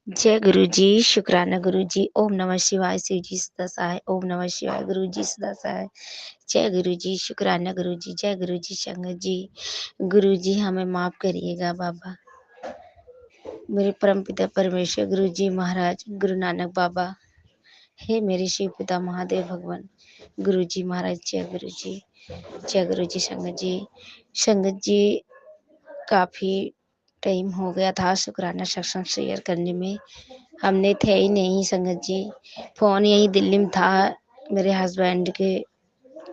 जय गुरु जी, शुक्राना गुरु जी, ओम नमः शिवाय, शिव जी सदा सहाय, ओम नमः शिवाय, गुरु जी सदा सहाय। जय गुरु जी, शुक्राना गुरु जी, जय गुरु जी, संगत जी। गुरु जी हमें माफ करिएगा बाबा। मेरे परम पिता परमेश्वर गुरु जी महाराज, गुरु नानक बाबा, हे मेरे शिव पिता महादेव भगवान, गुरु जी महाराज, जय गुरु जी, जय गुरु जी, संगत जी। संगत जी, काफी टाइम हो गया था शुक्राना सत्संग शेयर करने में, हमने थे ही नहीं संगत जी। फोन यही दिल्ली में था, मेरे हस्बैंड के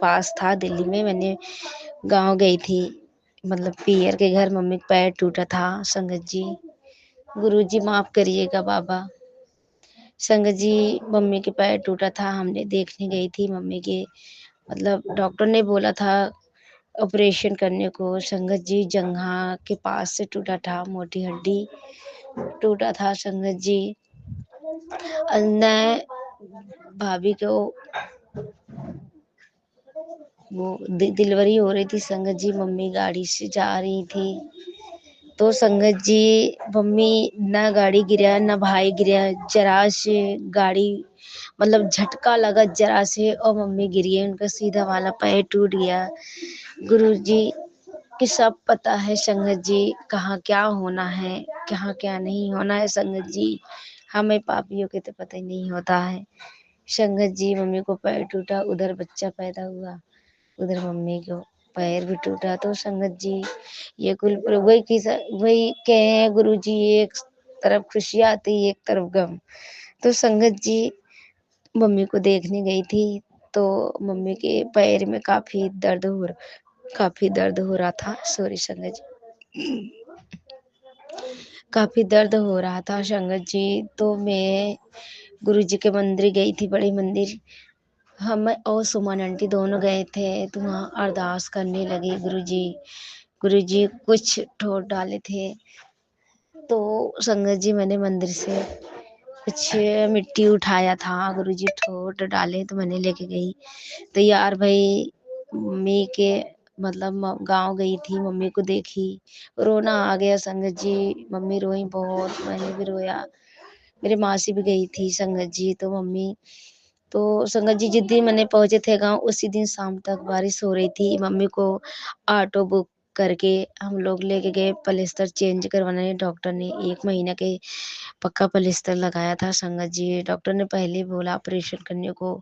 पास था दिल्ली में। मैंने गांव गई थी, मतलब पियर के घर, मम्मी का पैर टूटा था संगत जी। गुरुजी माफ करिएगा बाबा। संगत जी, मम्मी के पैर टूटा था, हमने देखने गई थी मम्मी के, मतलब डॉक्टर ने बोला था ऑपरेशन करने को। संगत जी, जंघा के पास से टूटा था, मोटी हड्डी टूटा था संगत जी। मैं भाभी को वो डिलीवरी हो रही थी संगत जी, मम्मी गाड़ी से जा रही थी, तो संगत जी मम्मी ना गाड़ी गिरा ना भाई गिरा, जरा से गाड़ी मतलब झटका लगा जरा से और मम्मी गिरी है, उनका सीधा वाला पैर टूट गया। गुरु जी कि सब पता है संगत जी, कहाँ क्या होना है, कहाँ क्या नहीं होना है संगत जी। हमें पापियों के तो पता ही नहीं होता है संगत जी। मम्मी को पैर टूटा, उधर बच्चा पैदा हुआ, उधर मम्मी को पैर भी टूटा, तो संगत जी ये कुल वही की वही कहे हैं गुरु जी, एक तरफ खुशी आती एक तरफ गम। तो संगत जी मम्मी को देखने गई थी, तो मम्मी के पैर में काफी दर्द हो रहा था, सॉरी संगत जी, काफी दर्द हो रहा था संगत जी। तो मैं गुरु जी के मंदिर गई थी, बड़े मंदिर। हम और सुमन आंटी दोनों गए थे, तो वहाँ अरदास करने लगे गुरु जी कुछ ठोर डाले थे, तो संगत जी मैंने मंदिर से कुछ मिट्टी उठाया था, गुरु जी ठोट डाले तो मैंने लेके गई। तो यार भाई मम्मी के मतलब गांव गई थी, मम्मी को देखी, रोना आ गया संगत जी। मम्मी रोई बहुत, मैंने भी रोया, मेरी मासी भी गई थी संगत जी। तो मम्मी तो संगत जी जिस दिन मैंने पहुंचे थे गांव, उसी दिन शाम तक बारिश हो रही थी। मम्मी को ऑटो बुक करके हम लोग लेके गए पलस्तर चेंज करवाने। डॉक्टर ने 1 महीना के पक्का पलस्तर लगाया था संगत जी। डॉक्टर ने पहले बोला ऑपरेशन करने को,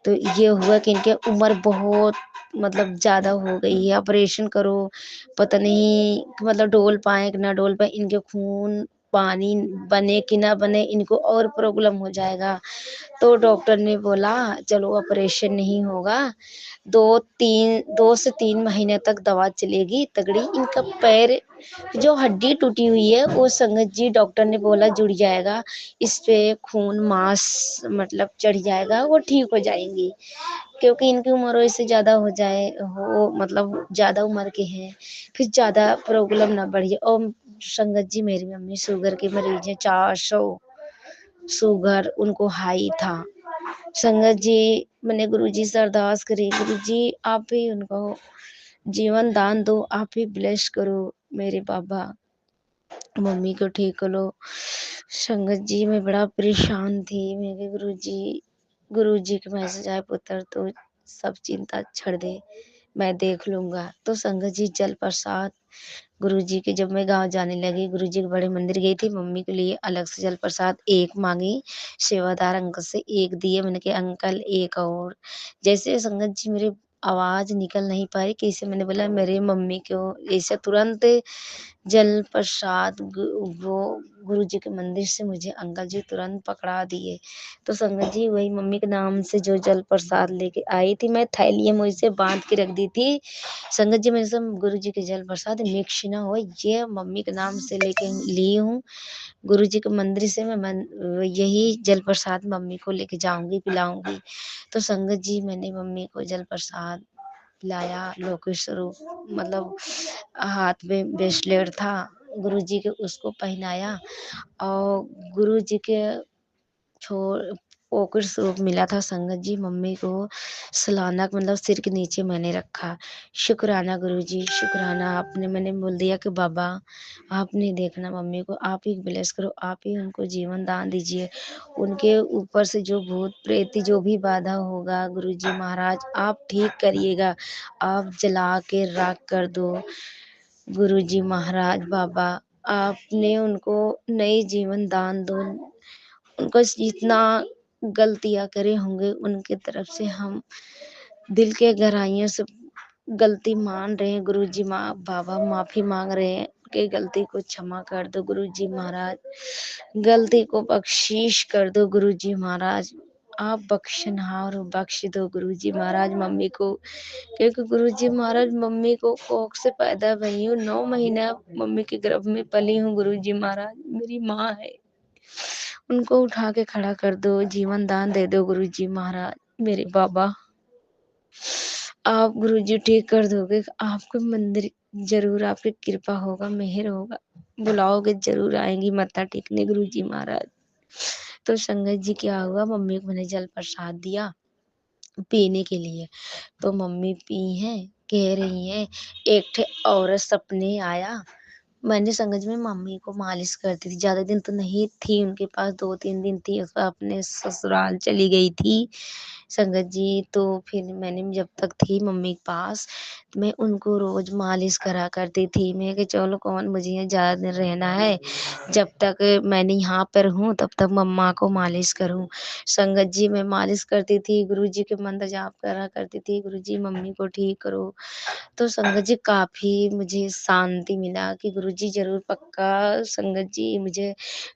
तो ये हुआ कि इनके उम्र बहुत मतलब ज्यादा हो गई है, ऑपरेशन करो पता नहीं मतलब डोल पाए कि ना डोल पाए, इनके खून पानी बने कि ना बने, इनको और प्रॉब्लम हो जाएगा। तो डॉक्टर ने बोला चलो ऑपरेशन नहीं होगा, 2 से 3 महीने तक दवा चलेगी तगड़ी। इनका पैर जो हड्डी टूटी हुई है वो संगत जी डॉक्टर ने बोला जुड़ जाएगा, इस पे खून मांस मतलब चढ़ जाएगा, वो ठीक हो जाएंगी, क्योंकि इनकी उम्र इससे ज्यादा हो जाए हो मतलब ज्यादा उम्र के हैं, फिर ज्यादा प्रॉब्लम ना बढ़े। और संगत जी मेरी मम्मी शुगर की मरीज है, 400 शुगर उनको हाई था संगत जी। मैंने गुरु जी से अरदास करी, गुरु जी आप ही उनको जीवन दान दो, आप ही ब्लेस करो मेरे बाबा, मम्मी को ठीक करो। संगत जी मैं बड़ा परेशान थी, मेरे गुरु जी के मैसेज आए पुत्र तो सब चिंता छोड़ दे, मैं देख लूंगा। तो संगत जी जल प्रसाद गुरु जी के, जब मैं गांव जाने लगी गुरु जी के बड़े मंदिर गई थी, मम्मी के लिए अलग से जल प्रसाद एक मांगी, सेवादार अंकल से एक दिए, मैंने कहा अंकल एक और। जैसे संगत जी मेरे आवाज निकल नहीं पा रही, कैसे मैंने बोला मेरे मम्मी को, ऐसे तुरंत जल प्रसाद वो गुरु जी के मंदिर से मुझे अंकल जी तुरंत पकड़ा दिए। तो संगत जी वही मम्मी के नाम से जो जल प्रसाद लेके आई थी, मैं थैली में उसे बांध के रख दी थी संगत जी। मैं सब गुरु जी के जल प्रसाद मिक्स ना हो, ये मम्मी के नाम से लेके ली हूँ गुरु जी के मंदिर से। यही जल प्रसाद मम्मी को लेके जाऊंगी, पिलाऊंगी। तो संगत जी मैंने मम्मी को जल प्रसाद पिलाया, लोकेश स्वरूप मतलब हाथ में ब्रेसलेट था गुरु जी के, उसको पहनाया, और गुरु जी के छोड़ ओकर स्वरूप मिला था संगत जी। मम्मी को सालाना मतलब सिर के नीचे मैंने रखा। शुक्राना गुरुजी, शुक्राना। आपने मैंने बोल दिया कि बाबा आप नहीं देखना मम्मी को, आप ही ब्लेस करो, आप ही उनको जीवन दान दीजिए। उनके ऊपर से जो भूत प्रेत जो भी बाधा होगा गुरुजी महाराज आप ठीक करिएगा, आप जला के राख कर दो। गुरुजी महाराज बाबा आपने उनको नई जीवन दान दो। उनको जितना गलतियाँ करे होंगे उनके तरफ से हम दिल के गहराइयों से गलती मान रहे हैं गुरुजी माँ बाबा, माफ़ी मांग रहे हैं कि गलती को क्षमा कर दो गुरुजी महाराज, गलती को बख्शीश कर दो गुरुजी महाराज, आप बख्शनहार हो, बख्श दो गुरुजी महाराज मम्मी को। क्योंकि गुरुजी महाराज मम्मी को कोख से पैदा हुई हूँ, 9 महीना मम्मी के गर्भ में पली हूँ गुरुजी महाराज, मेरी माँ है। उनको उठा के खड़ा कर दो, जीवन दान दे दो गुरुजी महाराज। मेरे बाबा आप गुरुजी ठीक कर दोगे, आपके मंदिर जरूर आपकी कृपा होगा, मेहर होगा, बुलाओगे जरूर आएंगी मत्था टेकने गुरुजी महाराज। तो संगत जी क्या हुआ, मम्मी को मैंने जल प्रसाद दिया पीने के लिए, तो मम्मी पी हैं, कह रही हैं एक ठे औरत सपने आया। मैंने संगत में मम्मी को मालिश करती थी, ज्यादा दिन तो नहीं थी उनके पास, 2-3 दिन थी, अपने ससुराल चली गई थी संगत जी। तो फिर मैंने जब तक थी मम्मी के पास मैं उनको रोज मालिश करा करती थी। मैं कि चलो कौन मुझे यहाँ ज्यादा दिन रहना है, जब तक मैंने यहाँ पर हूँ तब तक मम्मा को मालिश करूँ। संगत जी मैं मालिश करती थी, गुरु जी के मंत्र जाप करा करती थी, गुरु जी मम्मी को ठीक करो। तो संगत जी काफ़ी मुझे शांति मिला कि गुरु जी ज़रूर पक्का। संगत जी मुझे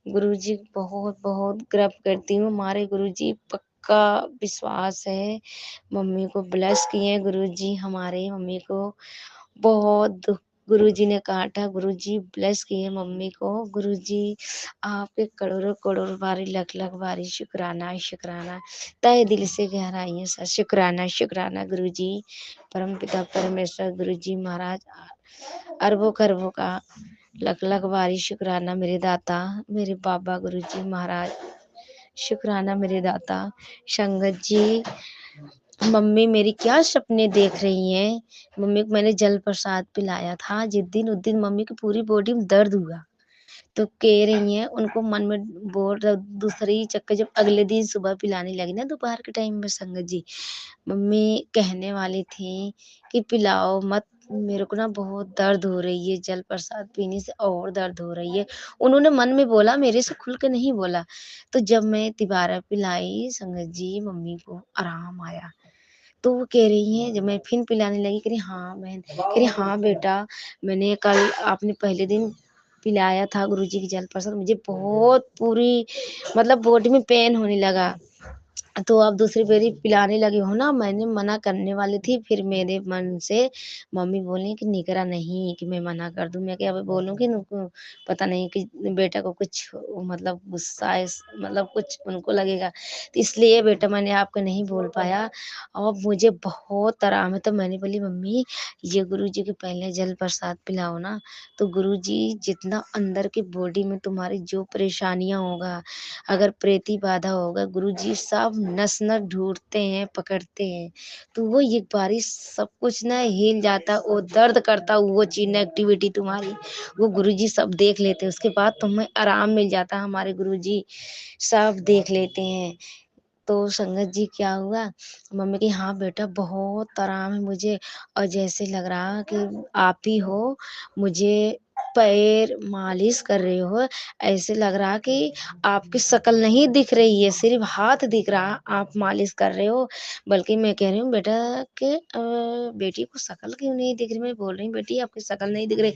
गुरु जी बहुत बहुत गर्व करती हूँ, हमारे गुरु जी पक्का विश्वास है। मम्मी को ब्लेस किए गुरु जी, हमारे मम्मी को बहुत गुरुजी ने काटा, गुरुजी ब्लेस किए मम्मी को। गुरुजी आपके करोड़ों करोड़ों बारी लख लख बारी शुक्राना शुक्राना, तहे दिल से गहराइयों से शुक्राना शुक्राना गुरुजी। परम पिता परमेश्वर गुरुजी महाराज अरबों खरबों का लख लख बारी शुक्राना मेरे दाता, मेरे बाबा गुरुजी महाराज, शुक्राना मेरे दाता। संगत जी मम्मी मेरी क्या सपने देख रही हैं। मम्मी को मैंने जल प्रसाद पिलाया था जिस दिन, उस दिन मम्मी की पूरी बॉडी में दर्द हुआ, तो कह रही हैं उनको मन में बोल रहा, दूसरी चक्कर जब अगले दिन सुबह पिलाने लगी ना दोपहर के टाइम में संगत जी, मम्मी कहने वाली थी कि पिलाओ मत, मेरे को ना बहुत दर्द हो रही है, जल प्रसाद पीने से और दर्द हो रही है। उन्होंने मन में बोला, मेरे से खुल के नहीं बोला। तो जब मैं तिबारा पिलाई संगत जी मम्मी को आराम आया। तो वो कह रही हैं, जब मैं फिर पिलाने लगी, कह रही हाँ बहन, कह रही हाँ बेटा, मैंने कल आपने पहले दिन पिलाया था गुरुजी की जल प्रसाद, मुझे बहुत पूरी मतलब बॉडी में पेन होने लगा, तो आप दूसरी बारी पिलाने लगे हो ना। मैंने मना करने वाली थी, फिर मेरे मन से मम्मी बोली कि निकरा नहीं कि मैं मना कर दूं, मैं क्या बोलूं कि उनको पता नहीं कि बेटा को कुछ मतलब गुस्सा है, मतलब कुछ उनको लगेगा, तो इसलिए बेटा मैंने आपको नहीं बोल पाया। और मुझे बहुत आराम है, तो मैंने बोली मम्मी ये गुरु जी के पहले जल प्रसाद पिलाओ ना, तो गुरु जी जितना अंदर की बॉडी में तुम्हारी जो परेशानियां होगा, अगर प्रेती बाधा होगा, गुरुजी सब नस नस ढूंढते हैं, पकड़ते हैं, तो वो एक बारी सब कुछ ना हिल जाता, वो दर्द करता, वो चीज नेगेटिविटी तुम्हारी, वो गुरुजी सब देख लेते हैं, उसके बाद तुम्हें आराम मिल जाता। हमारे गुरुजी सब देख लेते हैं। तो संगत जी क्या हुआ, मम्मी की हाँ बेटा बहुत आराम है मुझे, और जैसे लग रहा कि आप ही हो मुझे पैर मालिश कर रहे हो, ऐसे लग रहा कि आपकी शक्ल नहीं दिख रही है, सिर्फ हाथ दिख रहा, आप मालिश कर रहे हो। बल्कि मैं कह रही हूँ बेटा कि बेटी को शक्ल क्यों नहीं दिख रही, मैं बोल रही हूँ बेटी आपकी शक्ल नहीं दिख रही,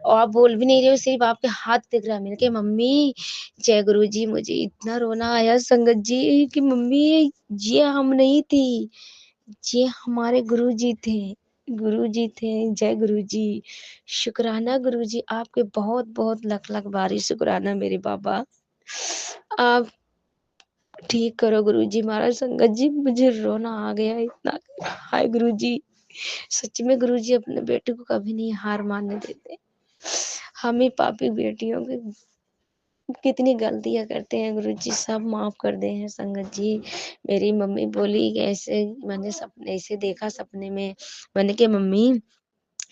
और आप बोल भी नहीं रहे हो, सिर्फ आपके हाथ दिख रहा है। मैंने कहा मम्मी जय गुरु जी, मुझे इतना रोना आया संगत जी कि मम्मी ये हम नहीं थी, ये हमारे गुरु जी थे, गुरु जी थे। जय गुरु जी, शुक्राना गुरु जी, आपके बहुत बहुत लख लख बारी शुक्राना मेरे बाबा, आप ठीक करो गुरु जी महाराज। संगत जी मुझे रोना आ गया इतना, हाय गुरु जी, सच में गुरु जी अपने बेटे को कभी नहीं हार मानने देते, हम ही पापी बेटियों के कितनी गलतियाँ करते हैं गुरुजी, सब माफ़ कर दे हैं संगत जी। मेरी मम्मी बोली ऐसे, मैंने सपने ऐसे देखा सपने में, मैंने कहा मम्मी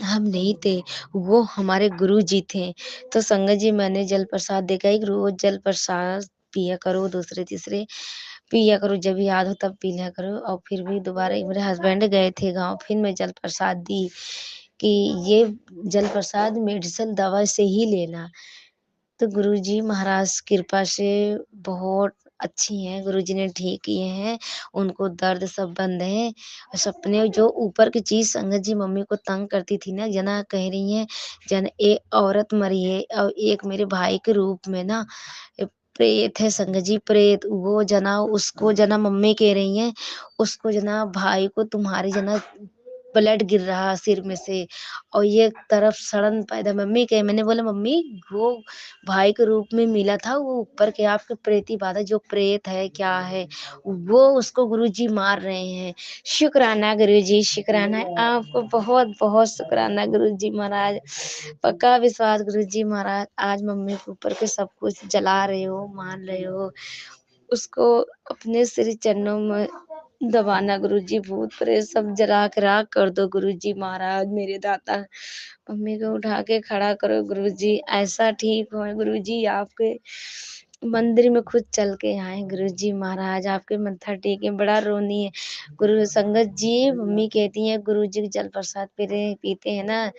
हम नहीं थे, वो हमारे गुरुजी थे। तो संगत जी मैंने जल प्रसाद देखा, एक रोज़ जल प्रसाद पिया करो, दूसरे तीसरे पिया करो, जब याद हो तब पी लिया करो। और फिर भी दोबारा मेरे हस्बैंड गए थे गाँव, फिर मैं जल प्रसाद दी कि ये जल प्रसाद मेडिसिन दवा से ही लेना। तो गुरुजी महाराज कृपा से बहुत अच्छी हैं, गुरुजी ने ठीक किए हैं, उनको दर्द सब बंद है। और सपने जो ऊपर की चीज़ संगत जी मम्मी को तंग करती थी ना, जना कह रही हैं, जन एक औरत मरी है और एक मेरे भाई के रूप में ना प्रेत है संगत जी, प्रेत वो जना, उसको जना मम्मी कह रही हैं, उसको जना भाई को तुम्हारी जना ब्लड गिर रहा सिर में से और ये तरफ सड़न पैदा, मम्मी कहे, मैंने बोला मम्मी वो भाई के रूप में मिला था, वो ऊपर के आपके प्रेती बाधा जो प्रेत है क्या है, वो उसको गुरुजी मार रहे हैं। शुक्राना गुरुजी, शुक्राना आपको, बहुत बहुत शुक्राना गुरुजी महाराज, पक्का विश्वास गुरुजी महाराज, आज मम्मी के ऊपर के सब कुछ जला रहे हो, मान रहे हो, उसको अपने श्री चरणों में दबाना गुरुजी, भूत प्रेत सब जला के राख कर दो गुरुजी महाराज, मेरे दाता मम्मी को उठा के खड़ा करो गुरुजी, ऐसा ठीक हो गुरुजी, आपके मंदिर में खुद चल के आए गुरुजी महाराज, आपके मत्था टेके, बड़ा रोनी है गुरु संगत जी। मम्मी कहती है गुरुजी के जल प्रसाद पीते हैं ना,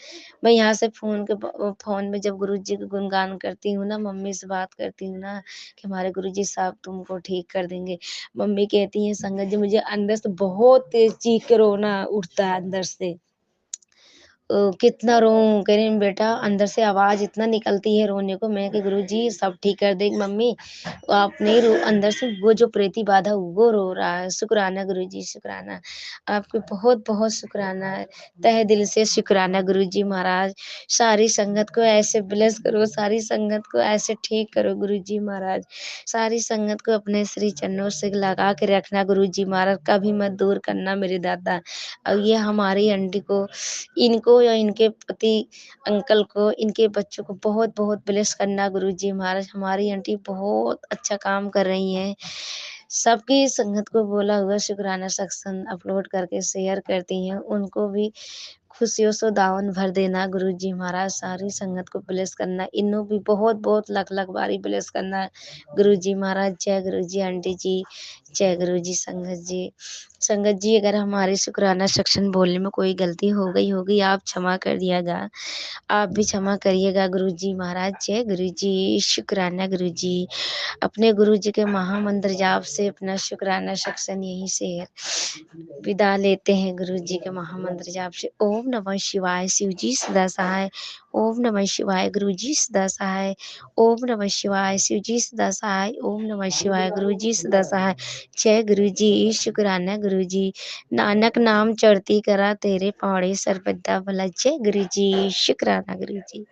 मैं यहाँ से फोन में जब गुरुजी का गुणगान करती हूँ ना, मम्मी से बात करती हूँ ना कि हमारे गुरुजी साहब तुमको ठीक कर देंगे, मम्मी कहती है संगत जी मुझे अंदर से बहुत तेज चीख के रोना उठता है अंदर से, कितना रोऊं, कह रही बेटा अंदर से आवाज इतना निकलती है रोने को, मैं कि गुरुजी सब ठीक कर देंगे मम्मी, आप नहीं रो, अंदर से वो जो प्रेती बाधा वो रो रहा है। शुक्राना गुरुजी, शुक्राना आपके, बहुत बहुत शुक्राना है, तहे दिल से शुक्राना गुरुजी महाराज। सारी संगत को ऐसे ब्लेस करो, सारी संगत को ऐसे ठीक करो गुरुजी महाराज, सारी संगत को अपने श्री चरणों से लगा के रखना गुरुजी महाराज, कभी मत दूर करना मेरे दादा। और ये हमारी आंटी को, इनको या इनके पति अंकल को, इनके बच्चों को बहुत बहुत ब्लेस करना गुरुजी महाराज, हमारी आंटी बहुत अच्छा काम कर रही हैं, सबकी संगत को बोला हुआ शुक्राना सत्संग अपलोड करके शेयर करती हैं, उनको भी खुशियों से दावन भर देना गुरुजी महाराज, सारी संगत को ब्लेस करना, इन्हों भी बहुत बहुत लाख लाख बारी ब्लेस करना गुरुजी महाराज। जय गुरुजी आंटी जी, जय गुरुजी संगत जी। संगत जी अगर हमारे शुक्राना सेक्शन बोलने में कोई गलती हो गई होगी आप क्षमा कर दिएगा, आप भी क्षमा करिएगा गुरुजी महाराज। जय गुरुजी, शुक्राना गुरुजी। अपने गुरुजी के महामंत्र जाप से अपना शुक्राना सेक्शन यहीं से विदा लेते हैं गुरुजी के महामंत्र जाप से। ओम नमः शिवाय, शिव जी सदा सहाय। ओम नमः शिवाय, गुरुजी सदा सहाय। ओम नमः शिवाय, शिव जी सदा सहाय। ओम नमः शिवाय, गुरुजी सदा सहाय। जय गुरुजी, शुक्राना गुरुजी। नानक नाम चढ़ती करा तेरे पौड़े सर्वदा भला। जय गुरुजी, शुक्राना गुरुजी।